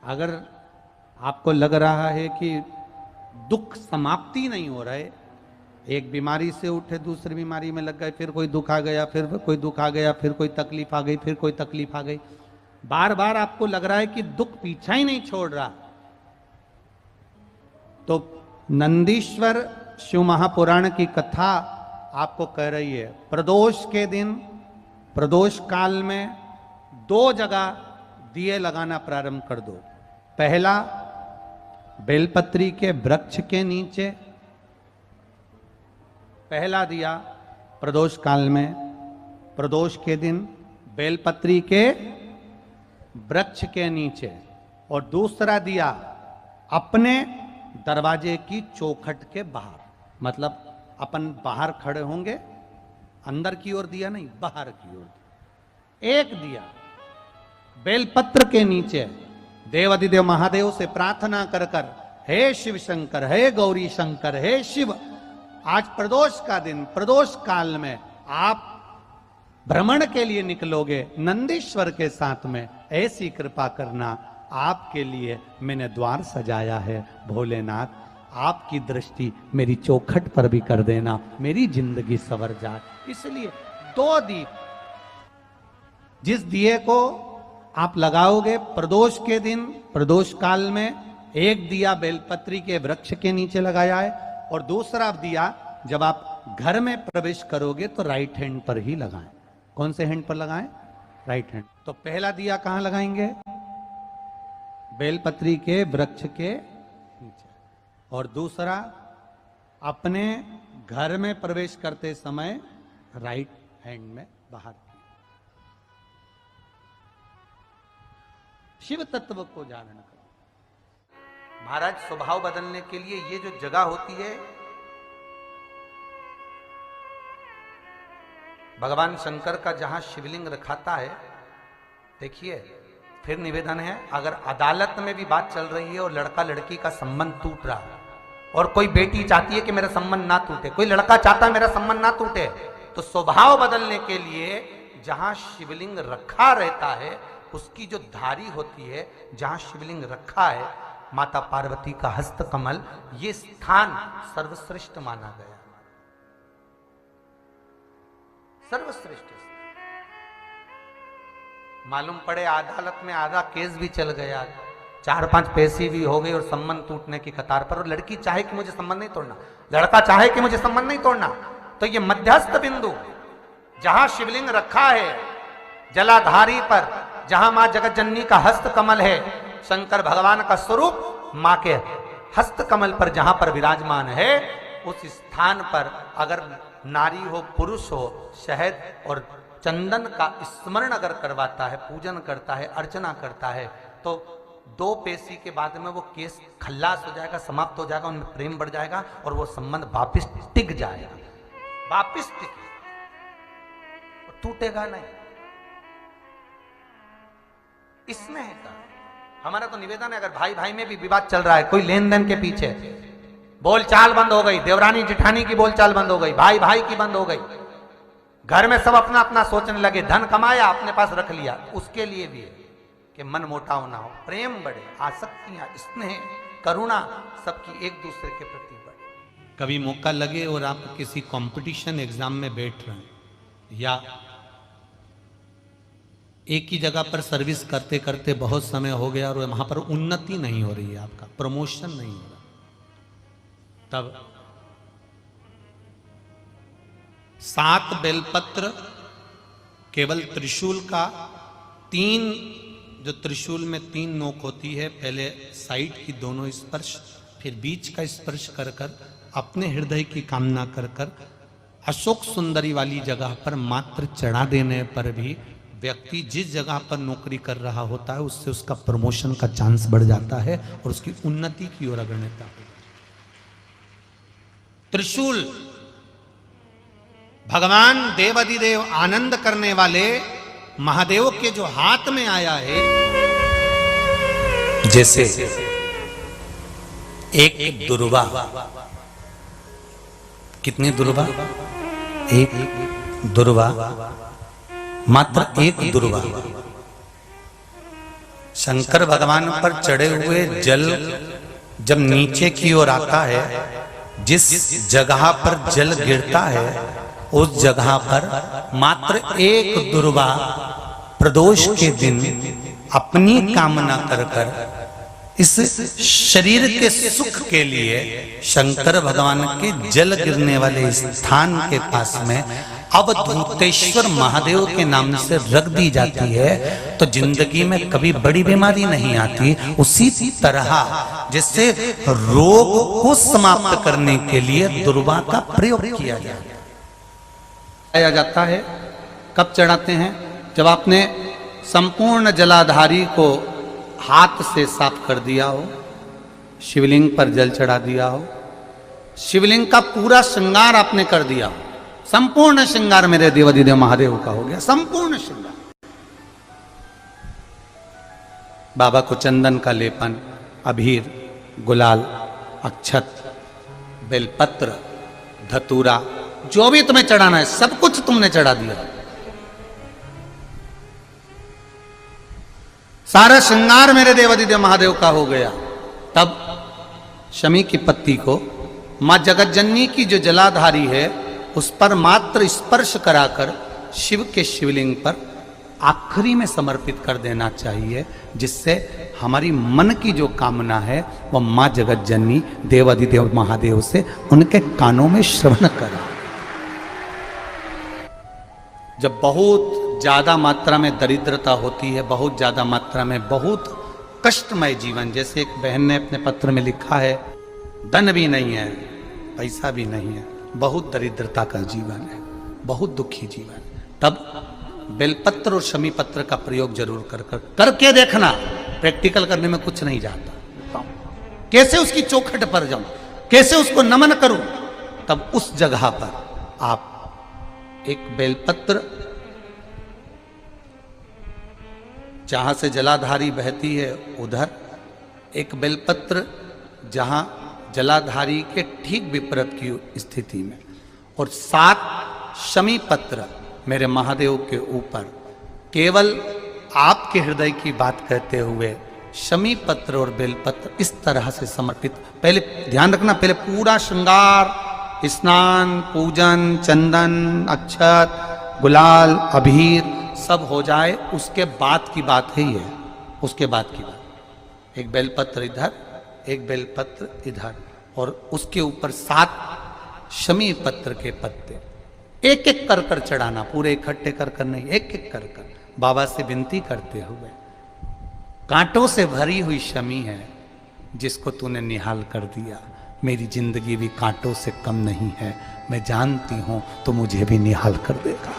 अगर आपको लग रहा है कि दुख समाप्ति नहीं हो रहा है, एक बीमारी से उठे दूसरी बीमारी में लग गए, फिर कोई दुख आ गया, फिर कोई दुख आ गया, फिर कोई तकलीफ आ गई, फिर कोई तकलीफ आ गई, बार बार आपको लग रहा है कि दुख पीछा ही नहीं छोड़ रहा, तो नंदीश्वर शिव महापुराण की कथा आपको कह रही है, प्रदोष के दिन, प्रदोष काल में 2 जगह दिए लगाना प्रारंभ कर दो। पहला, बेलपत्री के वृक्ष के नीचे पहला दिया प्रदोष काल में, प्रदोष के दिन बेलपत्री के वृक्ष के नीचे, और दूसरा दिया अपने दरवाजे की चौखट के बाहर, मतलब अपन बाहर खड़े होंगे, अंदर की ओर दिया नहीं, बाहर की ओर। एक दिया बेलपत्र के नीचे देवाधिदेव महादेव से प्रार्थना कर कर, हे शिव शंकर, हे गौरी शंकर, हे शिव, आज प्रदोष का दिन, प्रदोष काल में आप भ्रमण के लिए निकलोगे नंदीश्वर के साथ में, ऐसी कृपा करना, आपके लिए मैंने द्वार सजाया है भोलेनाथ, आपकी दृष्टि मेरी चौखट पर भी कर देना, मेरी जिंदगी संवर जाए। इसलिए 2 दीप, जिस दिए को आप लगाओगे प्रदोष के दिन, प्रदोष काल में, एक दिया बेलपत्री के वृक्ष के नीचे लगाया है, और दूसरा दिया जब आप घर में प्रवेश करोगे तो राइट हैंड पर ही लगाएं। कौन से हैंड पर लगाएं? Right hand. तो पहला दिया कहां लगाएंगे? बेलपत्री के वृक्ष के नीचे, और दूसरा अपने घर में प्रवेश करते समय राइट हैंड में बाहर। शिव तत्व को जान करो। महाराज, स्वभाव बदलने के लिए ये जो जगह होती है, भगवान शंकर का जहां शिवलिंग रखाता है, देखिए, फिर निवेदन है, अगर अदालत में भी बात चल रही है और लड़का लड़की का संबंध टूट रहा है, और कोई बेटी चाहती है कि मेरा संबंध ना टूटे, कोई लड़का चाहता है मेरा संबंध ना टूटे, तो स्वभाव बदलने के लिए जहां शिवलिंग रखा रहता है, उसकी जो धारी होती है, जहां शिवलिंग रखा है, माता पार्वती का हस्त कमल, ये स्थान सर्वश्रेष्ठ माना गया, सर्वश्रेष्ठ। मालूम पड़े अदालत में आधा केस भी चल गया, 4-5 पैसे भी हो गई और संबंध टूटने की कतार पर, और लड़की चाहे कि मुझे संबंध नहीं तोड़ना, लड़का चाहे कि मुझे संबंध नहीं तोड़ना, तो ये मध्यस्थ बिंदु जहां शिवलिंग रखा है, जलाधारी पर, जहां मां जगत जननी का हस्त कमल है, शंकर भगवान का स्वरूप मां के हस्त कमल पर जहां पर विराजमान है, उस स्थान पर अगर नारी हो पुरुष हो, शहद और चंदन का स्मरण अगर करवाता है, पूजन करता है, अर्चना करता है, तो 2 पेशी के बाद में वो केस खल्लास हो जाएगा, समाप्त हो जाएगा, उनमें प्रेम बढ़ जाएगा, और वो संबंध वापिस टिक जाएगा, वापिस टिक, टूटेगा नहीं। इसमें है का हमारा तो निवेदन है, अगर भाई भाई में भी विवाद चल रहा है, कोई लेन देन के पीछे बोलचाल बंद हो गई, देवरानी जिठानी की बोलचाल बंद हो गई, भाई भाई की बंद हो गई, घर में सब अपना अपना सोचने लगे, धन कमाया अपने पास रख लिया, उसके लिए भी है कि मन मोटाव ना हो, प्रेम बढ़े, आसक्तियां, स्नेह, करुणा सबकी एक दूसरे के प्रति बढ़े। कभी मौका लगे और आप किसी कंपटीशन एग्जाम में बैठ रहे हैं, या एक ही जगह पर सर्विस करते करते बहुत समय हो गया और वहां पर उन्नति नहीं हो रही है, आपका प्रमोशन नहीं हो रहा, तब 7 बेलपत्र, केवल त्रिशूल का 3, जो त्रिशूल में 3 नोक होती है, पहले साइड की दोनों स्पर्श, फिर बीच का स्पर्श कर कर अपने हृदय की कामना कर कर अशोक सुंदरी वाली जगह पर मात्र चढ़ा देने पर भी व्यक्ति जिस जगह पर नौकरी कर रहा होता है, उससे उसका प्रमोशन का चांस बढ़ जाता है और उसकी उन्नति की ओर अग्रणता होती है। त्रिशूल भगवान देवाधिदेव आनंद करने वाले महादेव के जो हाथ में आया है, जैसे एक दुर्वा, कितनी दुर्वा? एक दुर्वा, मात्र एक दुर्वा शंकर भगवान पर चढ़े हुए जल जब नीचे की ओर आता है, जिस जगह पर जल गिरता है उस जगह पर मात्र एक दुर्वा प्रदोष के दिन अपनी कामना कर कर इस शरीर के सुख के लिए शंकर भगवान के जल गिरने वाले स्थान के पास में अवधूतेश्वर महादेव के नाम से रख दी जाती है, तो जिंदगी में कभी बड़ी बीमारी नहीं आती। उसी तरह जिससे रोग को समाप्त करने के लिए दुर्वा का प्रयोग किया जाता है। कब चढ़ाते हैं? जब आपने संपूर्ण जलाधारी को हाथ से साफ कर दिया हो, शिवलिंग पर जल चढ़ा दिया हो, शिवलिंग का पूरा श्रृंगार आपने कर दिया हो, संपूर्ण श्रृंगार मेरे देवाधिदेव महादेव का हो गया, संपूर्ण श्रृंगार। बाबा को चंदन का लेपन, अबीर, गुलाल, अक्षत, बेलपत्र, धतूरा, जो भी तुम्हें चढ़ाना है सब कुछ तुमने चढ़ा दिया। सारा श्रृंगार मेरे देवाधिदेव महादेव का हो गया। तब शमी की पत्ती को मां जगतजननी की जो जलाधारी है उस पर मात्र स्पर्श कराकर शिव के शिवलिंग पर आखिरी में समर्पित कर देना चाहिए, जिससे हमारी मन की जो कामना है वह मां जगतजननी देवाधिदेव महादेव से उनके कानों में श्रवण करा। जब बहुत ज्यादा मात्रा में दरिद्रता होती है, बहुत ज्यादा मात्रा में बहुत कष्टमय जीवन, जैसे एक बहन ने अपने पत्र में लिखा है, धन भी नहीं है, पैसा भी नहीं है, बहुत दरिद्रता का जीवन है, बहुत दुखी जीवन, तब बेलपत्र और शमी पत्र का प्रयोग जरूर करके देखना। प्रैक्टिकल करने में कुछ नहीं जाता। कैसे उसकी चौखट पर जाऊं, कैसे उसको नमन करूं, तब उस जगह पर आप एक बेलपत्र, जहां से जलाधारी बहती है उधर एक बेलपत्र, जहां जलाधारी के ठीक विपरीत की स्थिति में, और 7 शमी पत्र मेरे महादेव के ऊपर, केवल आपके हृदय की बात कहते हुए शमी पत्र और बेलपत्र इस तरह से समर्पित। पहले ध्यान रखना, पहले पूरा श्रृंगार, स्नान, पूजन, चंदन, अक्षत, गुलाल, अबीर सब हो जाए, उसके बाद की बात है ये, उसके बाद की बात। एक बेलपत्र इधर, एक बेलपत्र इधर, और उसके ऊपर 7 शमी पत्र के पत्ते एक एक कर कर चढ़ाना, पूरे इकट्ठे कर कर नहीं, एक एक कर कर बाबा से विनती करते हुए, कांटों से भरी हुई शमी है जिसको तूने निहाल कर दिया, मेरी जिंदगी भी कांटों से कम नहीं है, मैं जानती हूं तो मुझे भी निहाल कर देगा।